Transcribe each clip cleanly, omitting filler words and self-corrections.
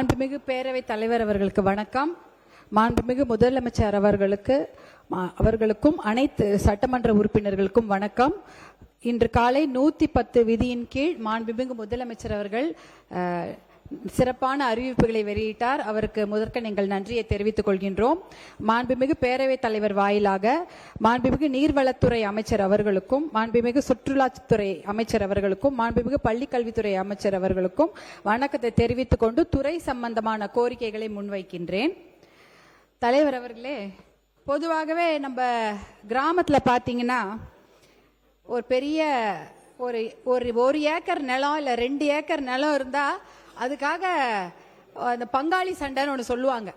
மாண்புமிகு பேரவைத் தலைவர் அவர்களுக்கு வணக்கம். மாண்புமிகு முதலமைச்சர் அவர்களுக்கும் அனைத்து சட்டமன்ற உறுப்பினர்களுக்கும் வணக்கம். இன்று காலை 110 விதியின் கீழ் மாண்புமிகு முதலமைச்சர் அவர்கள் சிறப்பான அறிவிப்புகளை வெளியிட்டார். அவருக்கு முதற்க எங்கள் நன்றியை தெரிவித்துக் கொள்கின்றோம். மாண்புமிகு பேரவைத் தலைவர் வாயிலாக மாண்புமிகு நீர்வளத்துறை அமைச்சர் அவர்களுக்கும், மாண்புமிகு சுற்றுலாத்துறை அமைச்சர் அவர்களுக்கும், மாண்புமிகு பள்ளிக்கல்வித்துறை அமைச்சர் அவர்களுக்கும் வணக்கத்தை தெரிவித்துக் கொண்டு துறை சம்பந்தமான கோரிக்கைகளை முன்வைக்கின்றேன். தலைவர் அவர்களே, பொதுவாகவே நம்ம கிராமத்துல பாத்தீங்கன்னா ஒரு பெரிய ஒரு ஏக்கர் நிலம் இல்ல 2 ஏக்கர் நிலம் இருந்தா அதுக்காக அந்த பங்காளி சண்டைன்னு ஒன்று சொல்லுவாங்க.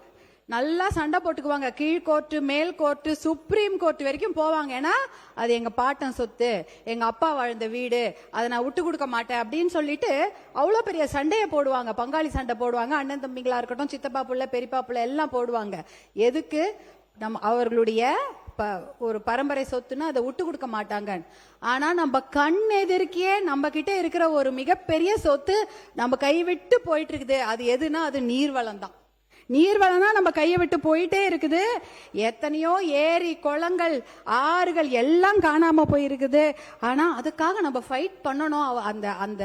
நல்லா சண்டை போட்டுக்குவாங்க. கீழ் கோர்ட்டு, மேல் கோர்ட்டு, சுப்ரீம் கோர்ட் வரைக்கும் போவாங்க. ஏன்னா அது எங்க பாட்டன் சொத்து, எங்க அப்பா வாழ்ந்த வீடு, அதை நான் விட்டு கொடுக்க மாட்டேன் அப்படின்னு சொல்லிட்டு அவ்வளோ பெரிய சண்டையை போடுவாங்க. பங்காளி சண்டை போடுவாங்க. அண்ணன் தம்பிங்களா இருக்கட்டும், சித்தப்பா புள்ள, பெரியப்பா புள்ள எல்லாம் போடுவாங்க. எதுக்கு? அவர்களுடைய ஒரு பரம்பரை சொத்துன்னு அதை விட்டு கொடுக்க மாட்டாங்க. ஆனா நம்ம கண் எதிர்க்கியே நம்ம கிட்ட இருக்கிற ஒரு மிகப்பெரிய சொத்து நம்ம கைவிட்டு போயிட்டு இருக்குது. அது எதுனா அது நீர்வளம் தான். நீர்வளம் தான் நம்ம கையை விட்டு போயிட்டே இருக்குது. எத்தனையோ ஏரி, குளங்கள், ஆறுகள் எல்லாம் காணாம போயிருக்குது. ஆனா அதுக்காக நம்ம ஃபைட் பண்ணணும். அந்த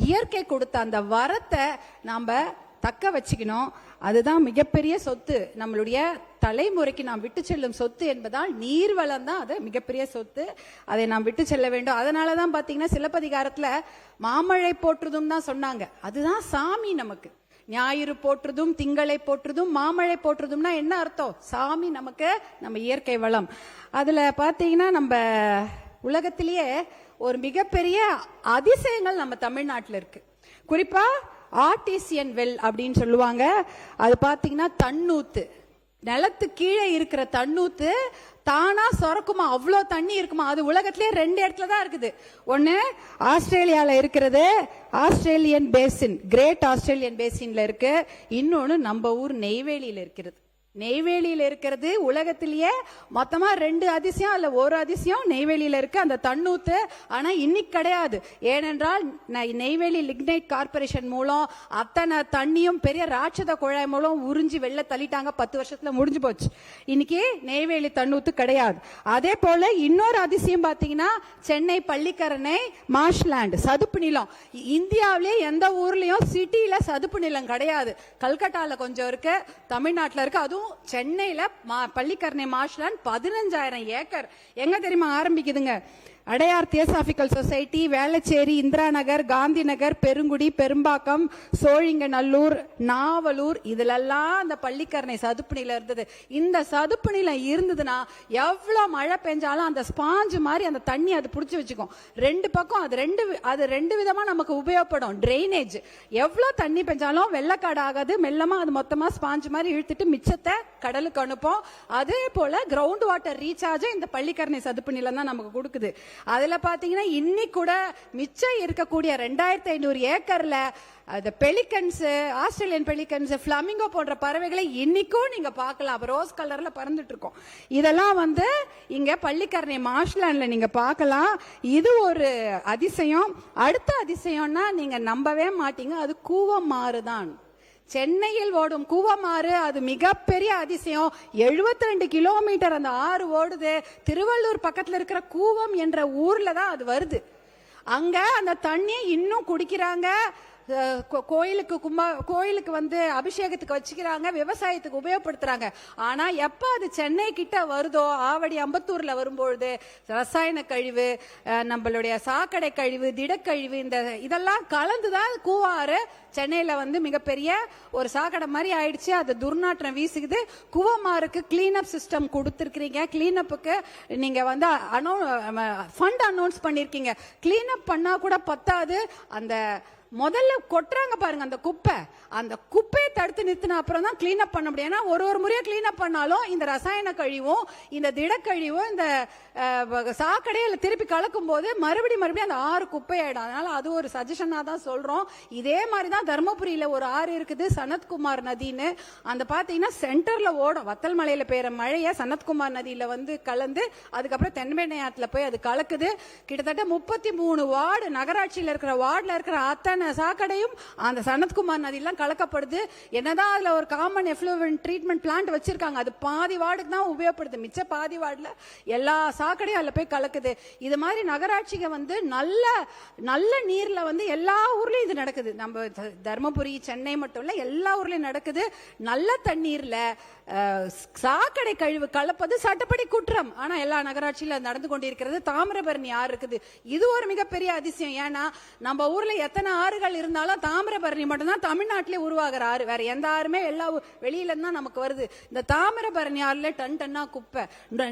இயற்கை கொடுத்த அந்த வரத்தை நாம தக்க வச்சுக்கணும். அதுதான் மிகப்பெரிய சொத்து. நம்மளுடைய தலைமுறைக்கு நாம் விட்டு செல்லும் சொத்து என்பதால் நீர்வளம் தான் அது மிகப்பெரிய சொத்து. அதை நாம் விட்டு செல்ல வேண்டும். அதனாலதான் பாத்தீங்கன்னா சிலப்பதிகாரத்துல மாமழை போற்றுதும் தான் சொன்னாங்க. அதுதான் சாமி நமக்கு. ஞாயிறு போற்றுதும், திங்களை போற்றுதும், மாமழை போற்றுதும்னா என்ன அர்த்தம்? சாமி நமக்கு, நம்ம இயற்கை வளம். அதுல பாத்தீங்கன்னா நம்ம உலகத்திலேயே ஒரு மிகப்பெரிய அதிசயங்கள் நம்ம தமிழ்நாட்டில் இருக்கு. குறிப்பா ஆர்டிசியன் வெல் அப்படின்னு சொல்லுவாங்க. அது பாத்தீங்கன்னா தண்ணூத்து, நிலத்து கீழே இருக்கிற தண்ணூத்து தானா சொரக்குமா, அவ்வளோ தண்ணி இருக்குமா. அது உலகத்திலே 2 இடத்துல தான் இருக்குது. ஒன்னு ஆஸ்திரேலியால இருக்கிறது, ஆஸ்திரேலியன் பேசின், கிரேட் ஆஸ்திரேலியன் பேசின்ல இருக்கு. இன்னொன்னு நம்ம ஊர் நெய்வேலியில இருக்கிறது. நெய்வேலியில இருக்கிறது உலகத்திலேயே மொத்தமா 2 அதிசயம் அல்ல 1 அதிசயம் நெய்வேலியில இருக்கு, அந்த தண்ணூத்து. ஆனா இன்னைக்கு கிடையாது. ஏனென்றால் நெய்வேலி லிக்னைட் கார்பரேஷன் மூலம் அத்தனை தண்ணியும் பெரிய ராட்சத குழாய் மூலம் உறிஞ்சி வெளில தள்ளிட்டாங்க. 10 வருஷத்துல முடிஞ்சு போச்சு. இன்னைக்கு நெய்வேலி தண்ணூத்து கிடையாது. அதே போல இன்னொரு அதிசயம் பாத்தீங்கன்னா சென்னை பள்ளிக்கரணை மார்ஷ்லேண்ட், சதுப்பு நிலம். இந்தியாவிலேயே எந்த ஊர்லயும் சிட்டியில சதுப்பு நிலம் கிடையாது. கல்கட்டால கொஞ்சம் இருக்கு, தமிழ்நாட்டில் இருக்கு. அதுவும் சென்னையில பள்ளிக்கரணை மார்ஷ்லேண்ட் 15,000 ஏக்கர். எங்க தெரியுமா ஆரம்பிக்குதுங்க? அடையார் தியோசாபிக்கல் சொசைட்டி, வேளச்சேரி, இந்திரா நகர், காந்தி நகர், பெருங்குடி, பெரும்பாக்கம், சோழிங்கநல்லூர், நாவலூர், இதுலெல்லாம் அந்த பள்ளிக்கரணை சதுப்பு நிலம் இருந்தது. இந்த சதுப்பு நிலம் இருந்ததுன்னா எவ்வளவு மழை பெஞ்சாலும் அந்த ஸ்பாஞ்சு மாதிரி அந்த தண்ணி அது பிடிச்சி வச்சுக்கும். 2 பக்கம் அது ரெண்டு விதமா நமக்கு உபயோகப்படும். டிரைனேஜ், எவ்வளவு தண்ணி பெஞ்சாலும் வெள்ளக்காடு ஆகாது. மெல்லமா அது மொத்தமா ஸ்பாஞ்சு மாதிரி இழுத்துட்டு மிச்சத்தை கடலுக்கு அனுப்போம். அதே போல கிரவுண்ட் வாட்டர் ரீசார்ஜ் இந்த பள்ளிக்கரணை சதுப்பு நிலம் தான் நமக்கு கொடுக்குது. அதுல பாத்தீங்கன்னா இன்னைக்கு கூட மிச்சம் இருக்கக்கூடிய 2,500 ஏக்கர்ல அந்த பெலிகன்ஸ், ஆஸ்திரேலியன் பெலிகன்ஸ், பிளமிங்கோ போன்ற பறவைகளை இன்னைக்கும் நீங்க பார்க்கலாம். ரோஸ் கலர்ல பறந்துட்டு இருக்கோம். இதெல்லாம் இங்க பள்ளிக்கரணை மார்ஷ்லேண்ட்ல நீங்க பார்க்கலாம். இது ஒரு அதிசயம். அடுத்த அதிசயம்னா நீங்க நம்பவே மாட்டீங்க, அது கூவமாறு தான். சென்னையில் ஓடும் கூவமாறு, அது மிகப்பெரிய அதிசயம். 72 கிலோமீட்டர் அந்த ஆறு ஓடுது. திருவள்ளூர் பக்கத்துல இருக்கிற கூவம் என்ற ஊர்ல தான் அது வருது. அங்க அந்த தண்ணி இன்னும் குடிக்கிறாங்க. கோயிலுக்கு அபிஷேகத்துக்கு வச்சுக்கிறாங்க, விவசாயத்துக்கு உபயோகப்படுத்துறாங்க. ஆனா எப்ப அது சென்னை கிட்ட வருதோ, ஆவடி, அம்பத்தூர்ல வரும்பொழுது ரசாயன கழிவு, நம்மளுடைய சாக்கடை கழிவு, திடக்கழிவு, இதெல்லாம் கலந்துதான் கூவாறு சென்னையில மிகப்பெரிய ஒரு சாக்கடை மாதிரி ஆயிடுச்சு. அது துர்நாற்றம் வீசுகுது. கூவமாறுக்கு கிளீனப் சிஸ்டம் கொடுத்திருக்கீங்க. கிளீனப்புக்கு நீங்க ஃபண்ட் அனௌன்ஸ் பண்ணிருக்கீங்க. கிளீனப் பண்ணா கூட பத்தாது. அந்த முதல்ல கொட்டுறாங்க பாருங்க அந்த குப்பையை தடுத்து நிறுத்தின அப்புறம் தான் கிளீன் அப் பண்ண முடியும். ஏன்னா ஒரு முறையா கிளீன் அப் பண்ணாலும் இந்த ரசாயன கழிவும், இந்த திடக்கழிவும், இந்த சாக்கடையில திருப்பி கலக்கும் போது மறுபடியும் அந்த ஆறு குப்பையாயிடும். அதனால அது ஒரு சஜஷனா தான் சொல்றோம். இதே மாதிரிதான் தர்மபுரியில ஒரு ஆறு இருக்குது, சனத்குமார் நதின்னு. அந்த பாத்தீங்கன்னா சென்டர்ல ஓடும். வத்தல் மலையில பெய்யற மழைய சனத்குமார் நதியில கலந்து அதுக்கப்புறம் தென்பெண்ணை ஆற்றுல போய் அது கலக்குது. கிட்டத்தட்ட 33 வார்டு, நகராட்சியில இருக்கிற வார்டுல இருக்கிற அத்தனை சாக்கடையும் அந்த சனத்குமார் நதியெல்லாம் கலக்கப்படுது. என்னதான் அதுல ஒரு காமன் எஃப்ளூவன்ட் ட்ரீட்மெண்ட் பிளான்ட் வச்சிருக்காங்க, அது பாதி வார்டுக்கு தான் உபயோகப்படுது. மிச்ச பாதி வார்டுல எல்லா சாக்கடையும் அதுல போய் கலக்குது. இது மாதிரி நகராட்சிக்கு வந்து நல்ல நல்ல நீர்ல வந்து எல்லா ஊர்லயும் இது நடக்குது. நம்ம தர்மபுரி, சென்னை மட்டும் இல்ல, எல்லா ஊர்லயும் நடக்குது. நல்ல தண்ணீர்ல சாக்கடை கழிவு கலப்பது சட்டப்படி குற்றம். ஆனா எல்லா நகராட்சியில நடந்து கொண்டிருக்கிறது. தாமிரபரணி ஆறு இருக்குது, இது ஒரு மிகப்பெரிய அதிசயம். ஏன்னா நம்ம ஊர்ல எத்தனை ஆறுகள் இருந்தாலும் தாமிரபரணி மட்டும்தான் தமிழ்நாட்டிலே உருவாகிற ஆறு. வேற எந்த ஆறுமே எல்லா வெளியில இருந்தா நமக்கு வருது. இந்த தாமிரபரணி ஆறுல டன் டன்னா குப்பை,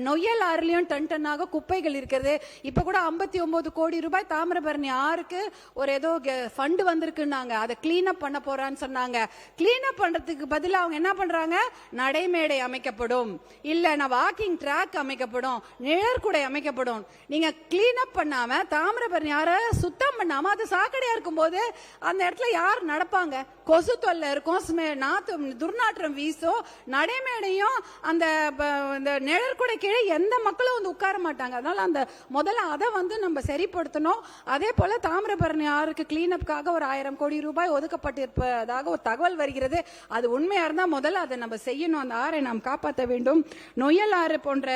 நொய்யல் ஆறுலயும் டன் டன்னாக குப்பைகள் இருக்கிறது. இப்ப கூட 59 கோடி ரூபாய் தாமிரபரணி ஆறுக்கு ஒரு ஏதோ ஃபண்ட் வந்திருக்குன்னாங்க, அதை கிளீன் அப் பண்ண போறான்னு சொன்னாங்க. கிளீன் அப் பண்றதுக்கு பதிலா அவங்க என்ன பண்றாங்க, நடைமேடை அமைக்கப்படும், இல்ல வாக்கிங் ட்ராக் அமைக்கப்படும், நிழற்குடை அமைக்கப்படும். நீங்க கிளீன் அப் பண்ணாம தாமிரபரணி ஆற சுத்தம் பண்ணாம அது சாக்கடையா இருக்கும் போது அந்த இடத்துல யார் நடப்பாங்க? கொசு தொல்லை இருக்கும், துர்நாற்றம் வீசும். நடைமேடையும் அந்த நிழற்குடை கீழே எந்த மக்களும் வந்து உட்கார மாட்டாங்க. அதனால அந்த முதல்ல அதை வந்து நம்ம சரிப்படுத்தணும். அதே போல தாமிரபரணி ஆறுக்கு கிளீன் அப்காக ஒரு 1000 கோடி ரூபாய் ஒதுக்கப்பட்டிருப்பதாக ஒரு தகவல் வருகிறது. அது உண்மையா இருந்தா முதல்ல அதை நம்ம செய்யணும். அந்த ஆறை நாம் காப்பாற்ற வேண்டும். நொய்யல் ஆறு போன்ற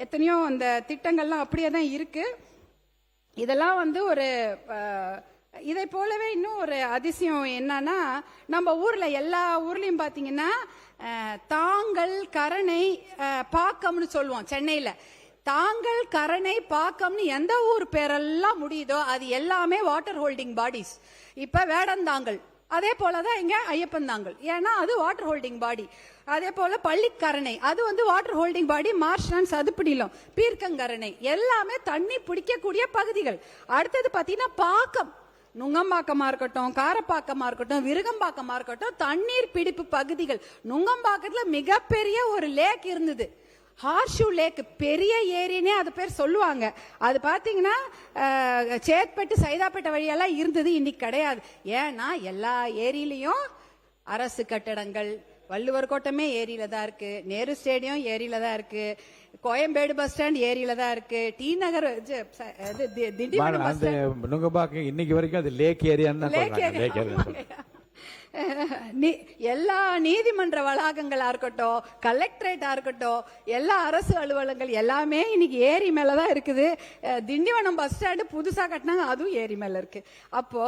எத்தனையோ அந்த திட்டங்கள்லாம் அப்படியே தான் இருக்கு. இதெல்லாம் வந்து ஒரு இதை போலவே இன்னும் ஒரு அதிசயம் என்னன்னா, நம்ம ஊர்ல எல்லா ஊர்லயும் பாத்தீங்கன்னா தாங்கல், கரணை, பாக்கம்னு சொல்லுவோம். சென்னையில தாங்கல், கரணை, பாக்கம்னு எந்த ஊர் பேரெல்லாம் முடியுதோ அது எல்லாமே வாட்டர் ஹோல்டிங் பாடிஸ். இப்ப வேடந்தாங்கல், அதே போலதான் இங்க ஐயப்பந்தாங்கல், ஏன்னா அது வாட்டர் ஹோல்டிங் பாடி. அதே போல பள்ளிக்கரணை, அது வந்து வாட்டர் ஹோல்டிங் பாடி. மார்ஷ்லாண்ட், சதுப்பிடிலம், பீர்க்கங்கரணை எல்லாமே தண்ணி பிடிக்கக்கூடிய பகுதிகள். அடுத்தது பாத்தீங்கன்னா பாக்கம், நுங்கம்பாக்கமா இருக்கட்டும், காரப்பாக்கமா இருக்கட்டும், விருகம்பாக்கமா இருக்கட்டும், தண்ணீர் பிடிப்பு பகுதிகள். நுங்கம்பாக்கத்துல மிகப்பெரிய ஒரு லேக் இருந்தது, ஹார்ஷூ லேக், பெரிய ஏரினே அது பேர் சொல்லுவாங்க. அது பாத்தீங்கன்னா சேத்பட்டு, சைதாப்பேட்டை வழியெல்லாம் இருந்தது, இன்னைக்கு கிடையாது. ஏன்னா எல்லா ஏரியிலையும் அரசு கட்டடங்கள், வள்ளுவர் கோட்டமே ஏரியில தான் இருக்கு, நேரு ஸ்டேடியம் ஏரியில தான் இருக்கு, கோயம்பேடு பஸ் ஸ்டாண்ட் ஏரியில தான் இருக்கு, டி நகர், திண்டிவனம் பஸ் ஸ்டாண்ட், இன்னைக்கு வரைக்கும் அது லேக் ஏரியா. எல்லா நீதிமன்ற வளாகங்களா இருக்கட்டும், கலெக்டரேட்டா இருக்கட்டும், எல்லா அரசு அலுவலகங்கள் எல்லாமே இன்னைக்கு ஏரி மேலதான் இருக்குது. திண்டிவனம் பஸ் ஸ்டாண்டு புதுசா கட்டினாங்க, அதுவும் ஏரி மேல இருக்கு. அப்போ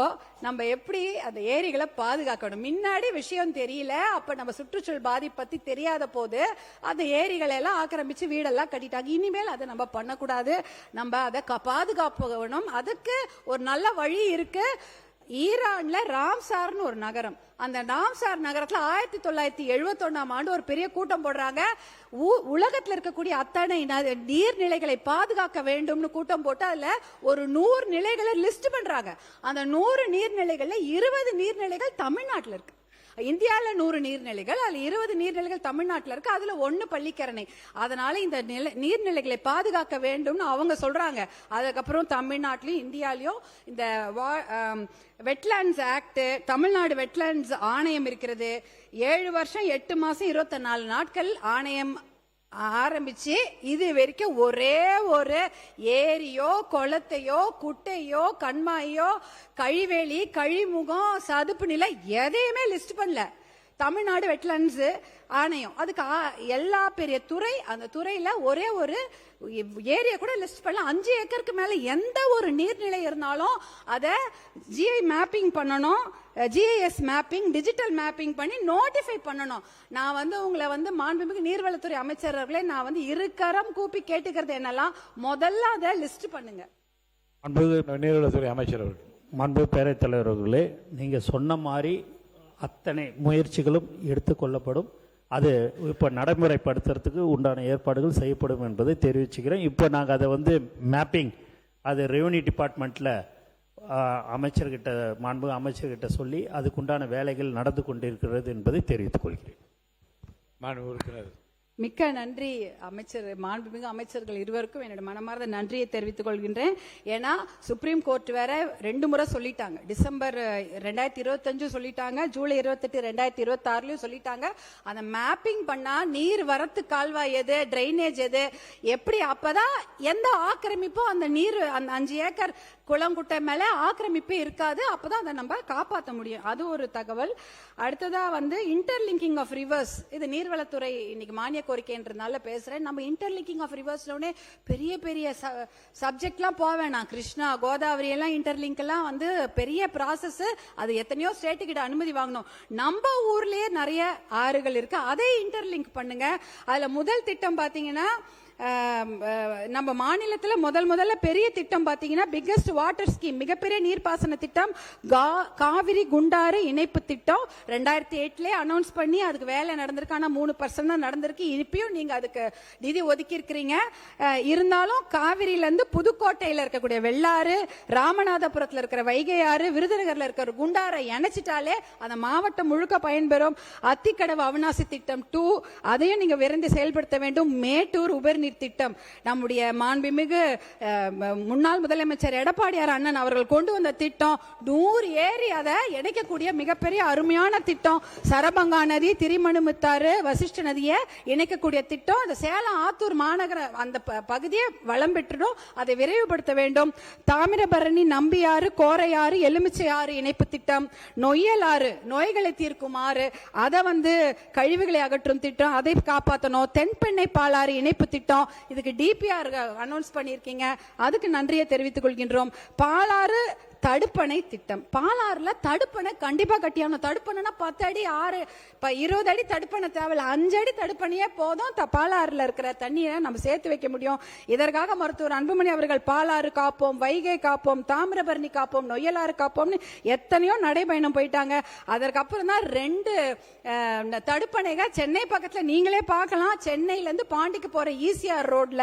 நம்ம எப்படி அந்த ஏரிகளை பாதுகாக்கணும்? முன்னாடி விஷயம் தெரியல, அப்ப நம்ம சுற்றுச்சூழல் பாதிப்பு பத்தி தெரியாத போது அந்த ஏரிகளை எல்லாம் ஆக்கிரமிச்சு வீடெல்லாம் கட்டிட்டாங்க. இனிமேல் அதை நம்ம பண்ணக்கூடாது, நம்ம அதை பாதுகாக்கணும். அதுக்கு ஒரு நல்ல வழி இருக்கு. ஈரான்ல ராம்சார்னு ஒரு நகரம், அந்த ராம்சார் நகரத்துல 1971ஆம் ஆண்டு ஒரு பெரிய கூட்டம் போடுறாங்க. உலகத்துல இருக்கக்கூடிய அத்தனை நீர்நிலைகளை பாதுகாக்க வேண்டும்னு கூட்டம் போட்டு அதுல ஒரு 100 நிலைகளை லிஸ்ட் பண்றாங்க. அந்த 100 நீர்நிலைகள்ல 20 நீர்நிலைகள் தமிழ்நாட்டில் இருக்கு. இந்தியாவில் 100 நீர்நிலைகள், அதுல 20 நீர்நிலைகள் தமிழ்நாட்டில் இருக்கு, அதுல 1 பள்ளிக்கரணை. அதனால இந்த நீர்நிலைகளை பாதுகாக்க வேண்டும்னு அவங்க சொல்றாங்க. அதுக்கப்புறம் தமிழ்நாட்டிலும் இந்தியாலையும் இந்த வெட்லாண்ட்ஸ் ஆக்ட், தமிழ்நாடு வெட்லாண்ட்ஸ் ஆணையம் இருக்கிறது. 7 வருஷம் 8 மாசம் 24 நாட்கள் ஆணையம் ஆரம்பிச்சு இது வரைக்கும் ஒரே ஒரு ஏரியோ, குளத்தையோ, குட்டையோ, கண்மாயோ, கழிவேலி, கழிமுகம், சதுப்பு நிலை எதையுமே லிஸ்ட் பண்ணல தமிழ்நாடு வெட்லாண்ட்ஸ் ஆணையம். அதுக்கு எல்லா பெரிய துறை, அந்த துறையில ஒரே ஒரு ஏரியா கூட லிஸ்ட் பண்ணல. 5 ஏக்கருக்கு மேல எந்த ஒரு நீர்நிலை இருந்தாலும் அதை ஜிஐ மேப்பிங் பண்ணணும், ஜிஐஎஸ் மேப்பிங், டிஜிட்டல் மேப்பிங் பண்ணி நோட்டிஃபை பண்ணணும். நான் வந்து உங்களை வந்து மாண்புமிகு நீர்வளத்துறை அமைச்சர்களே நான் வந்து இருக்கரம் கூப்பி கேட்டுக்கிறது என்னெல்லாம், முதல்ல அதை லிஸ்ட் பண்ணுங்க. மாண்புமிகு நீர்வளத்துறை அமைச்சர் அவர்கள். மாண்புமிகு பேரவைத் தலைவர் அவர்களே, நீங்க சொன்ன மாதிரி அத்தனை முயற்சிகளும் எடுத்துக்கொள்ளப்படும். அது இப்போ நடைமுறைப்படுத்துறதுக்கு உண்டான ஏற்பாடுகள் செய்யப்படும் என்பதை தெரிவிச்சுக்கிறேன். இப்போ நாங்கள் அதை வந்து மேப்பிங், அது ரெவன்யூ டிபார்ட்மெண்ட்டில் அமைச்சர்கிட்ட, மாண்பு அமைச்சர்கிட்ட சொல்லி அதுக்குண்டான வேலைகள் நடந்து கொண்டிருக்கிறது என்பதை தெரிவித்துக் கொள்கிறேன். மாண்பு உறுப்பினர் மிக்க நன்றி அமைச்சர், மாண்புமிகு அமைச்சர்கள் இருவருக்கும் என்னோட மனமார்ந்த நன்றியை தெரிவித்துக் கொள்கின்றேன். ஏன்னா சுப்ரீம் கோர்ட் வேற 2 முறை சொல்லிட்டாங்க. டிசம்பர் 2025 சொல்லிட்டாங்க, ஜூலை 28 2026 சொல்லிட்டாங்க. அந்த மேப்பிங் பண்ணா நீர் வரத்து கால்வாய் எது, டிரைனேஜ் எது, எப்படி, அப்பதான் எந்த ஆக்கிரமிப்பும் அந்த நீர் அந்த 5 ஏக்கர் குளங்குட்டை மேல ஆக்கிரமிப்பு இருக்காது. அப்பதான் அதை நம்ம காப்பாற்ற முடியும். அது ஒரு தகவல். அடுத்ததா இன்டர்லிங்கிங் ஆஃப் ரிவர்ஸ், இது நீர்வளத்துறை இன்னைக்கு மானிய கோரிக்கைன்றதுனால பேசுறேன். நம்ம இன்டர்லிங்கிங் ஆஃப் ரிவர்ஸ்ல பெரிய பெரிய சப்ஜெக்ட்லாம் போக வேணாம். கிருஷ்ணா, கோதாவரி எல்லாம் இன்டர்லிங்க் எல்லாம் பெரிய ப்ராசஸ். அது எத்தனையோ ஸ்டேட்டு கிட்ட அனுமதி வாங்கணும். நம்ம ஊர்லயே நிறைய ஆறுகள் இருக்கு, அதை இன்டர்லிங்க் பண்ணுங்க. அதுல முதல் திட்டம் பாத்தீங்கன்னா நம்ம மாநிலத்துல முதல்ல பெரிய திட்டம் பாத்தீங்கன்னா பிக்கெஸ்ட் வாட்டர் ஸ்கீம், மிகப்பெரிய நீர்ப்பாசன திட்டம் காவிரி குண்டாறு இணைப்பு திட்டம் 2008 அனௌன்ஸ் பண்ணி அதுக்கு வேலை நடந்திருக்கு. ஆனா 3% தான் நடந்திருக்கு. இப்பயும் நீங்க அதுக்கு நிதி ஒதுக்கி இருக்கிறீங்க. இருந்தாலும் காவிரியில இருந்து புதுக்கோட்டையில இருக்கக்கூடிய வெள்ளாறு, ராமநாதபுரத்துல இருக்கிற வைகை ஆறு, விருதுநகர்ல இருக்கிற குண்டாரை இணைச்சிட்டாலே அந்த மாவட்டம் முழுக்க பயன்பெறும். அத்திக்கடவு அவிநாசி திட்டம் 2 அதையும் நீங்க விரைந்து செயல்படுத்த வேண்டும். மேட்டூர் உபரி திட்டம் நம்முடைய மாண்புமிகு முன்னாள் முதலமைச்சர் எடப்பாடியார் அண்ணன் அவர்கள் கொண்டு வந்த திட்டம். 100 ஏரி அதை இணைக்கக்கூடிய மிகப்பெரிய அருமையான திட்டம். சரபங்கா நதி, திரிமணுமுத்தாறு, வசிஷ்ட நதியை இணைக்கக்கூடிய திட்டம். இந்த சேலம் ஆத்தூர் மாநகர அந்த பகுதியை வளம் பெற்றணும், அதை விரைவுபடுத்த வேண்டும். தாமிரபரணி, நம்பியாறு, கோரையாறு, எலுமிச்சை ஆறு இணைப்பு திட்டம். நொய்யல் ஆறு, நோய்களை தீர்க்கும் ஆறு, அதை கழிவுகளை அகற்றும் திட்டம், அதை காப்பாற்றணும். தென்பெண்ணை பாலாறு இணைப்பு திட்டம், இதுக்கு டிபிஆர் அனௌன்ஸ் பண்ணிருக்கீங்க, அதுக்கு நன்றியை தெரிவித்துக் கொள்கின்றோம். பாலாறு தடுப்பணை திட்டம், பாலாறுல தடுப்பணை கண்டிப்பா கட்டியாகணும். தடுப்பணைனா 10 அடி 6 20 அடி தடுப்பணை தேவையில்ல, 5 அடி தடுப்பணையே போதும். பாலாறுல இருக்கிற தண்ணியை நம்ம சேர்த்து வைக்க முடியும். இதற்காக மருத்துவர் அன்புமணி அவர்கள் பாலாறு காப்போம், வைகை காப்போம், தாமிரபரணி காப்போம், நொய்யலாறு காப்போம்னு எத்தனையோ நடைபயணம் போயிட்டாங்க. அதற்கப்புறம் தான் 2 தடுப்பணைகள் சென்னை பக்கத்துல நீங்களே பார்க்கலாம். சென்னையில இருந்து பாண்டிக்கு போற ஈசிஆர் ரோட்ல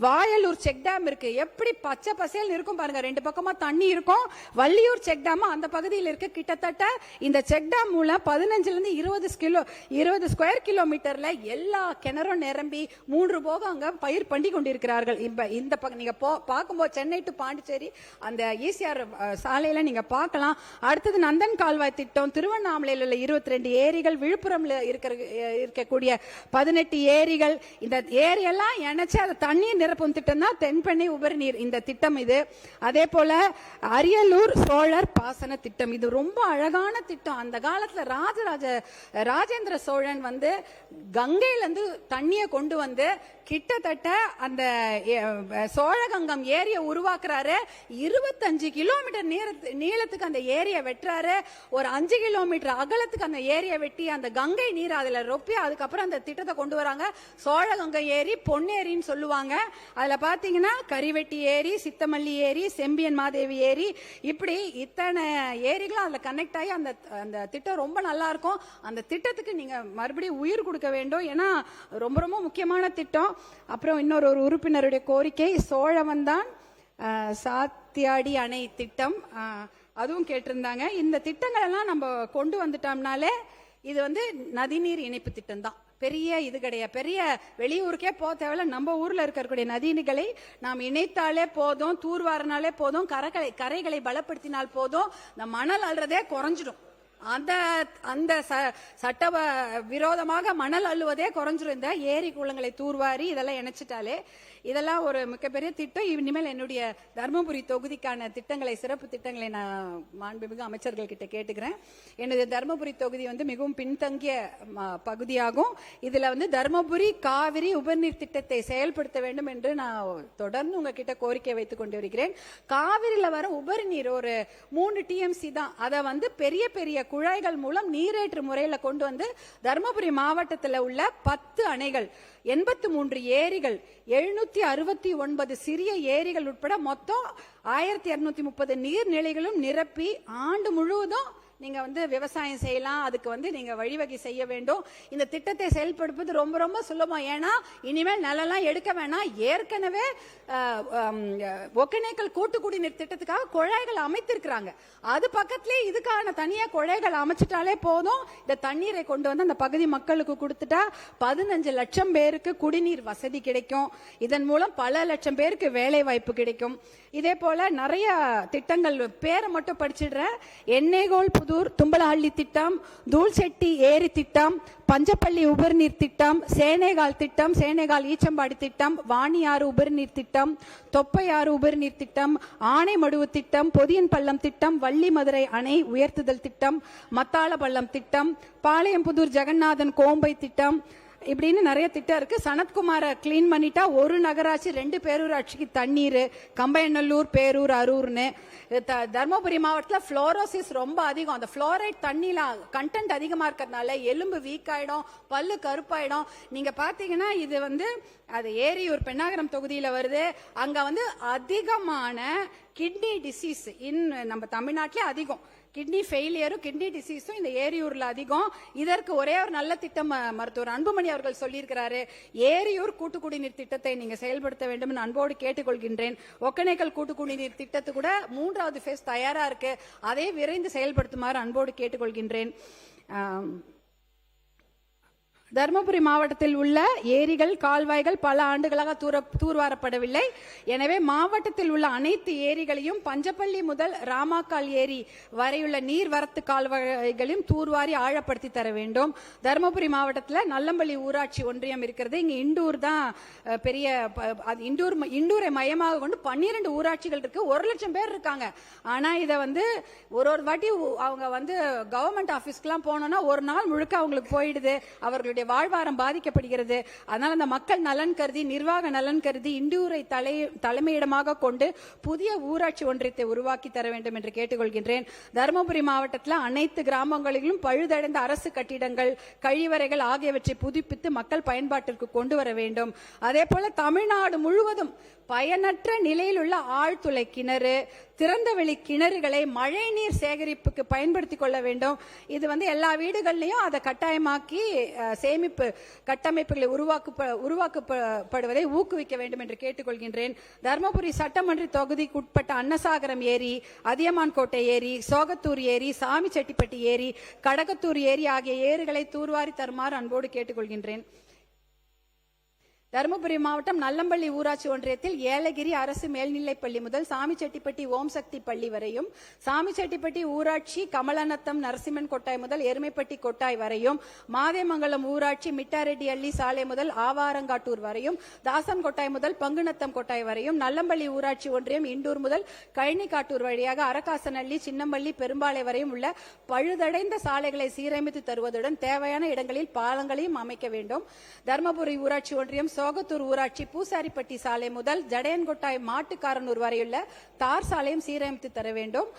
வாயலூர் செக் டேம் இருக்கு. எப்படி பச்சை பசேல் இருக்கும் பாருங்க, 2 பக்கமா தண்ணி இருக்கும். வள்ளியூர் செக் டேம் அந்த பகுதியில் இருக்கு. கிட்டத்தட்ட இந்த செக் டேம் மூலம் 15 இருந்து 20 ஸ்கொயர் கிலோமீட்டர்ல எல்லா கிணறும் நிரம்பி 3 போக அங்க பயிர் பண்ணி கொண்டிருக்கிறார்கள். இந்த நீங்க பார்க்கும்போது சென்னை டு பாண்டிச்சேரி அந்த ஈசிஆர் சாலையில நீங்க பார்க்கலாம். அடுத்தது நந்தன் கால்வாய் திட்டம், திருவண்ணாமலையில் உள்ள 22 ஏரிகள், விழுப்புரம்ல இருக்கக்கூடிய 18 ஏரிகள், இந்த ஏரியெல்லாம் இணைச்சு அதை தண்ணீர் நிரப்பும் திட்டம் தான் தென்பெண்ணை உபரி நீர் இந்த திட்டம். இது அதே போல அரியலூர் சோழர் பாசன திட்டம், இது ரொம்ப அழகான திட்டம். அந்த காலத்துல ராஜேந்திர சோழன் கங்கையில இருந்து தண்ணிய கொண்டு கிட்டத்தட்ட அந்த சோழகங்கம் ஏரியை உருவாக்குறாரு. 25 கிலோமீட்டர் நீளத்துக்கு அந்த ஏரியை வெட்டுறாரு. ஒரு 5 கிலோமீட்டர் அகலத்துக்கு அந்த ஏரியை வெட்டி அந்த கங்கை நீர் அதுல ரொப்பி அதுக்கப்புறம் அந்த திட்டத்தை கொண்டு வராங்க. சோழகங்கை ஏரி, பொன்னேரின்னு சொல்லுவாங்க. அதுல பாத்தீங்கன்னா கரிவெட்டி ஏரி, சித்தமல்லி ஏரி, செம்பியன் மாதேவி ஏரி, இப்படி இத்தனை ஏரிகளும் அதுல கனெக்ட் ஆகி அந்த திட்டம் ரொம்ப நல்லா இருக்கும். அந்த திட்டத்துக்கு நீங்க மறுபடியும் உயிர் கொடுக்க வேண்டும். ஏன்னா ரொம்ப ரொம்ப முக்கியமான திட்டம். அப்புறம் இன்னொரு உறுப்பினருடைய கோரிக்கை, சோழவந்தான் சாத்தியாடி அணை திட்டம், அதுவும் கேட்டிருந்தாங்க. இந்த திட்டங்கள் எல்லாம் நம்ம கொண்டு வந்துட்டோம்னாலே இது நதிநீர் இணைப்பு திட்டம் தான். பெரிய இது கிடையாது, பெரிய வெளியூருக்கே போக தேவையில்ல. நம்ம ஊர்ல இருக்கக்கூடிய நதிகளை நாம் இணைத்தாலே போதும், தூர்வாரினாலே போதும், கரைகளை பலப்படுத்தினால் போதும், இந்த மணல் அள்ளுறதே குறைஞ்சிடும். அந்த சட்ட விரோதமாக மணல் அள்ளுவதே குறைஞ்சிரும். இந்த ஏரி குளங்களை தூர்வாரி இதெல்லாம் இணைச்சிட்டாலே இதெல்லாம் ஒரு மிகப்பெரிய திட்டம். இனிமேல் என்னுடைய தர்மபுரி தொகுதிக்கான திட்டங்களை, சிறப்பு திட்டங்களை நான் மாண்புமிகு அமைச்சர்கள் கிட்ட கேட்டுக்கிறேன். என்னுடைய தர்மபுரி தொகுதி மிகவும் பின்தங்கிய பகுதியாகும். இதுல தர்மபுரி காவிரி உபரிநீர் திட்டத்தை செயல்படுத்த வேண்டும் என்று நான் தொடர்ந்து உங்ககிட்ட கோரிக்கை வைத்துக் கொண்டு வருகிறேன். காவிரியில வர உபரி நீர் ஒரு 3 TMC தான். அதை பெரிய பெரிய குழாய்கள் மூலம் நீரேற்று முறையில கொண்டு தர்மபுரி மாவட்டத்தில் உள்ள 10 அணைகள், 83 ஏரிகள், 769 சிறிய ஏரிகள் உட்பட மொத்தம் 1230 நீர்நிலைகளும் நிரப்பி ஆண்டு முழுவதும் நீங்க வந்து விவசாயம் செய்யலாம், அதுக்கு வந்து நீங்க வழிவகை செய்ய வேண்டும். இந்த திட்டத்தை செயல்படுத்துவது ரொம்ப ரொம்ப சுலபம். ஏன்னா இனிமேல் நிலம்லாம் எடுக்க வேணாம். ஏற்கனவே ஒகேனக்கல் கூட்டு குடிநீர் திட்டத்துக்காக குழாய்கள் அமைத்திருக்கிறாங்க. அது பக்கத்திலே இதுக்கான தனியா குழாய்கள் அமைச்சிட்டாலே போதும். இந்த தண்ணீரை கொண்டு வந்து அந்த பகுதி மக்களுக்கு கொடுத்துட்டா 15 லட்சம் பேருக்கு குடிநீர் வசதி கிடைக்கும். இதன் மூலம் பல லட்சம் பேருக்கு வேலை வாய்ப்பு கிடைக்கும். இதே போல நிறைய திட்டங்கள் பேரை மட்டும் படிச்சிடுறேன். எண்ணெய்கோல் புதூர் தும்பலஹள்ளி திட்டம், தூள்செட்டி ஏரி திட்டம், பஞ்சப்பள்ளி உபரிநீர் திட்டம், சேனேகால் திட்டம், சேனேகால் ஈச்சம்பாடி திட்டம், வாணியாறு உபரிநீர் திட்டம், தொப்பையாறு உபரிநீர் திட்டம், ஆனைமடுவு திட்டம், பொதியன் பள்ளம் திட்டம், வள்ளி மதுரை அணை உயர்த்துதல் திட்டம், மத்தாள பள்ளம் திட்டம், பாளையம்புதூர் ஜெகநாதன் கோம்பை திட்டம், இப்படின்னு நிறைய திட்டம் இருக்கு. சனத்குமார கிளீன் பண்ணிட்டா ஒரு நகராட்சி 2 பேரூராட்சிக்கு தண்ணீர், கம்பையநல்லூர், பேரூர், அரூர்னு. தர்மபுரி மாவட்டத்தில் புளோரோசிஸ் ரொம்ப அதிகம். அந்த புளோரைட் தண்ணியில கண்டென்ட் அதிகமா இருக்கிறதுனால எலும்பு வீக் ஆயிடும், பல்லு கருப்பாயிடும். நீங்க பாத்தீங்கன்னா இது வந்து அது ஏரியூர் பெண்ணாகரம் தொகுதியில வருது. அங்க வந்து அதிகமான கிட்னி டிசீஸ் நம்ம தமிழ்நாட்டிலே அதிகம். கிட்னி ஃபெயிலியரும் கிட்னி டிசீஸும் இந்த ஏரியூர்ல அதிகம். இதற்கு ஒரே ஒரு நல்ல திட்டம் மருத்துவர் அன்புமணி அவர்கள் சொல்லியிருக்கிறாரு. ஏரியூர் கூட்டு குடிநீர் திட்டத்தை நீங்க செயல்படுத்த வேண்டும் என்று அன்போடு கேட்டுக்கொள்கின்றேன். ஒகேனக்கல் கூட்டு குடிநீர் திட்டத்து கூட 3வது ஃபேஸ் தயாரா இருக்கு. அதை விரைந்து செயல்படுத்துமாறு அன்போடு கேட்டுக்கொள்கின்றேன். தருமபுரி மாவட்டத்தில் உள்ள ஏரிகள், கால்வாய்கள் பல ஆண்டுகளாக தூர்வாரப்படவில்லை. எனவே மாவட்டத்தில் உள்ள அனைத்து ஏரிகளையும் பஞ்சப்பள்ளி முதல் ராமாக்கால் ஏரி வரையுள்ள நீர்வரத்து கால்வாய்களையும் தூர்வாரி ஆழப்படுத்தி தர வேண்டும். தருமபுரி மாவட்டத்தில் நல்லம்பள்ளி ஊராட்சி ஒன்றியம் இருக்கிறது. இங்க இண்டூர் தான் பெரிய இண்டூரை மையமாக கொண்டு 12 ஊராட்சிகள் இருக்கு. 1 லட்சம் பேர் இருக்காங்க. ஆனா இதை வந்து ஒரு வாட்டி அவங்க வந்து கவர்மெண்ட் ஆபீஸ்க்குலாம் போனோம்னா ஒரு நாள் முழுக்க அவங்களுக்கு போயிடுது. அவர்களுடைய வாழ்வாரம் பாதிக்கப்படுகிறது. அதனால அந்த மக்கள் நலன் கருதி, நிர்வாக நலன் கருதி இண்டூரை தலைமையிடமாக கொண்டு புதிய ஊராட்சி ஒன்றியத்தை உருவாக்கி தர வேண்டும் என்று கேட்டுக்கொள்கின்றேன். தருமபுரி மாவட்டத்தில் அனைத்து கிராமங்களிலும் பழுதடைந்த அரசு கட்டிடங்கள், கழிவறைகள் ஆகியவற்றை புதுப்பித்து மக்கள் பயன்பாட்டிற்கு கொண்டு வர வேண்டும். அதே போல தமிழ்நாடு முழுவதும் பயனற்ற நிலையில் உள்ள ஆழ்துளை கிணறு, திறந்தவெளி கிணறுகளை மழை நீர் சேகரிப்புக்கு பயன்படுத்திக் கொள்ள வேண்டும். இது வந்து எல்லா வீடுகள்லையும் அதை கட்டாயமாக்கி சேமிப்பு கட்டமைப்புகளை உருவாக்கப்படுவதை ஊக்குவிக்க வேண்டும் என்று கேட்டுக்கொள்கின்றேன். தர்மபுரி சட்டமன்ற தொகுதிக்குட்பட்ட அன்னசாகரம் ஏரி, அதியமான் கோட்டை ஏரி, சோகத்தூர் ஏரி, சாமிச்செட்டிப்பட்டி ஏரி, கடகத்தூர் ஏரி ஆகிய ஏரிகளை தூர்வாரி தருமாறு அன்போடு கேட்டுக்கொள்கின்றேன். தருமபுரி மாவட்டம் நல்லம்பள்ளி ஊராட்சி ஒன்றியத்தில் ஏலகிரி அரசு மேல்நிலைப்பள்ளி முதல் சாமிச்செட்டிப்பட்டி ஓம் சக்தி பள்ளி வரையும், சாமிச்செட்டிப்பட்டி ஊராட்சி கமலநத்தம் நரசிம்மன் கொட்டாய் முதல் எருமைப்பட்டி கொட்டாய் வரையும், மாதேமங்கலம் ஊராட்சி மிட்டாரெட்டி அள்ளி சாலை முதல் ஆவாரங்காட்டூர் வரையும், தாசன் கொட்டாய் முதல் பங்குநத்தம் கொட்டாய் வரையும், நல்லம்பள்ளி ஊராட்சி ஒன்றியம் இண்டூர் முதல் கழனிக்காட்டூர் வழியாக அரக்காசனள்ளி, சின்னம்பள்ளி, பெரும்பாலை வரையும் உள்ள பழுதடைந்த சாலைகளை சீரமைத்து தருவதுடன் தேவையான இடங்களில் பாலங்களையும் அமைக்க வேண்டும். தருமபுரி ஊராட்சி ஒன்றியம் சோகத்தூர் ஊராட்சி பூசாரிப்பட்டி சாலை முதல் ஜடையன்கொட்டாய் மாட்டுக்காரனூர் வரையுள்ள தார் சாலையும் சீரமைத்து தர வேண்டும்.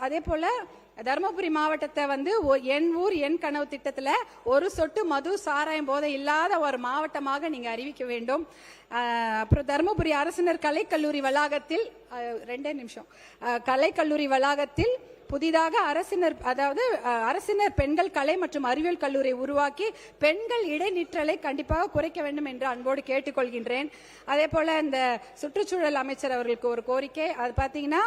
அதே போல தருமபுரி மாவட்டத்தை வந்து என் ஊர் என் கனவு திட்டத்துல ஒரு சொட்டு மது சாராயம் போதை இல்லாத ஒரு மாவட்டமாக நீங்க அறிவிக்க வேண்டும். அப்புறம் தருமபுரி அரசினர் கலைக்கல்லூரி வளாகத்தில் 2 நிமிஷம் கலைக்கல்லூரி வளாகத்தில் புதிதாக அரசினர் பெண்கள் கலை மற்றும் அறிவியல் கல்லூரி உருவாக்கி பெண்கள் இடைநிற்றலை கண்டிப்பாக குறைக்க வேண்டும் என்று அன்போடு கேட்டுக்கொள்கின்றேன். அதே போல இந்த சுற்றுச்சூழல் அமைச்சர் அவர்களுக்கு ஒரு கோரிக்கை. அது பாத்தீங்கன்னா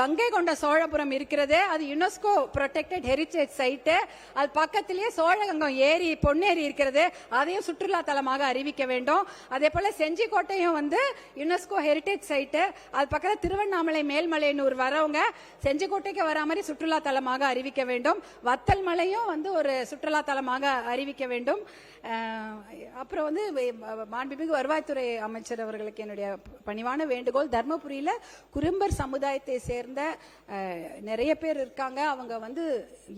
கங்கை கொண்ட சோழபுரம் இருக்கிறது, அது யுனெஸ்கோ ப்ரொடெக்டட் ஹெரிட்டேஜ் சைட்டு. அது பக்கத்திலேயே சோழகங்கம் ஏரி, பொன்னேரி இருக்கிறது, அதையும் சுற்றுலா தலமாக அறிவிக்க வேண்டும். அதே போல செஞ்சிக்கோட்டையும் வந்து யுனெஸ்கோ ஹெரிட்டேஜ் சைட்டு. அது பக்கத்தில் திருவண்ணாமலை மேல்மலையனூர் வரவங்க செஞ்சிக்கோட்டைக்கு வராம சுற்றுலா தலமாக அறிவிக்க வேண்டும். வத்தல் மலையும் வந்து ஒரு சுற்றுலா தலமாக அறிவிக்க வேண்டும். அப்புறம் வந்து மாண்புமிகு வருவாய்த்துறை அமைச்சர் அவர்களுக்கு என்னுடைய பணிவான வேண்டுகோள். தர்மபுரியில குறும்பர் சமுதாயத்தை சேர்ந்த நிறைய பேர் இருக்காங்க. அவங்க வந்து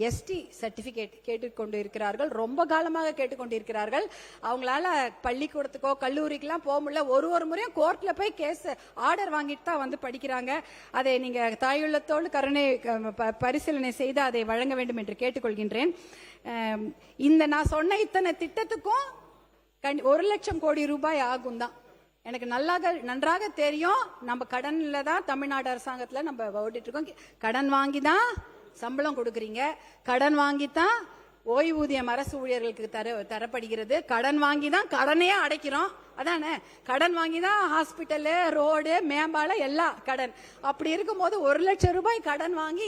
எஸ்டி சர்டிபிகேட் கேட்டுக்கொண்டு இருக்கிறார்கள், ரொம்ப காலமாக கேட்டுக்கொண்டிருக்கிறார்கள். அவங்களால பள்ளிக்கூடத்துக்கோ கல்லூரிக்கெல்லாம் போக முடியல. ஒரு முறையும் கோர்ட்ல போய் கேஸ் ஆர்டர் வாங்கிட்டு தான் வந்து படிக்கிறாங்க. அதை நீங்க தாயுள்ளத்தோடு கருணை பரிசீலனை செய்து அதை வழங்க வேண்டும் என்று கேட்டுக்கொள்கின்றேன். இந்த நான் சொன்ன இத்தனை திட்டத்துக்கும் 1 லட்சம் கோடி ரூபாய் ஆகும் தான். எனக்கு நன்றாக தெரியும். நம்ம கடன்ல தான் தமிழ்நாடு அரசாங்கத்துல நம்ம ஓடிட்டு இருக்கோம். கடன் வாங்கி தான் சம்பளம் கொடுக்கறீங்க, கடன் வாங்கித்தான் ஓய்வூதியம் அரசு ஊழியர்களுக்கு தரப்படுகிறது, கடன் வாங்கி தான் கடனையே அடைக்கிறோம். அதானே, கடன் வாங்கி தான் ஹாஸ்பிட்டலு, ரோடு, மேம்பாலம் எல்லாம் கடன். அப்படி இருக்கும்போது 1 லட்சம் ரூபாய் கடன் வாங்கி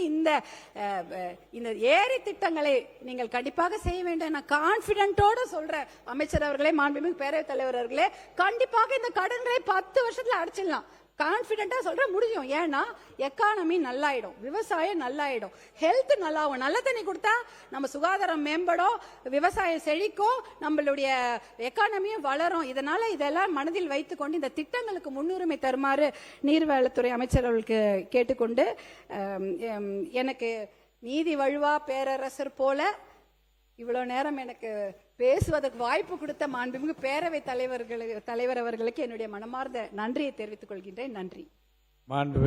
இந்த ஏரி திட்டங்களை நீங்கள் கண்டிப்பாக செய்ய வேண்டும். நான் கான்பிடென்ட்டோட சொல்றேன் அமைச்சர் அவர்களே, மாண்புமிகு பேரவைத் தலைவர் அவர்களே, கண்டிப்பாக இந்த கடன்களை 10 வருஷத்துல அடைச்சிடலாம். கான்பிடென்ட்டா சொல்ற முடியும். ஏன்னா எக்கானமி நல்லாயிடும், விவசாயம் நல்லாயிடும், ஹெல்த் நல்லாவும். நல்ல தண்ணி கொடுத்தா நம்ம சுகாதாரம் மேம்படும், விவசாயம் செழிக்கும், நம்மளுடைய எக்கானமியும் வளரும். இதெல்லாம் மனதில் வைத்துக்கொண்டு இந்த திட்டங்களுக்கு முன்னுரிமை தருமாறு நீர்வளத்துறை அமைச்சர் அவர்களுக்கு கேட்டுக்கொண்டு, எனக்கு நீதி வழுவா பேரரசர் போல இவ்வளவு நேரம் எனக்கு பேசுவதற்கு வாய்ப்பு கொடுத்த மாண்புமிகு பேரவைத் தலைவர் அவர்களுக்கு என்னுடைய மனமார்ந்த நன்றியை தெரிவித்துக் கொள்கின்றேன். நன்றி.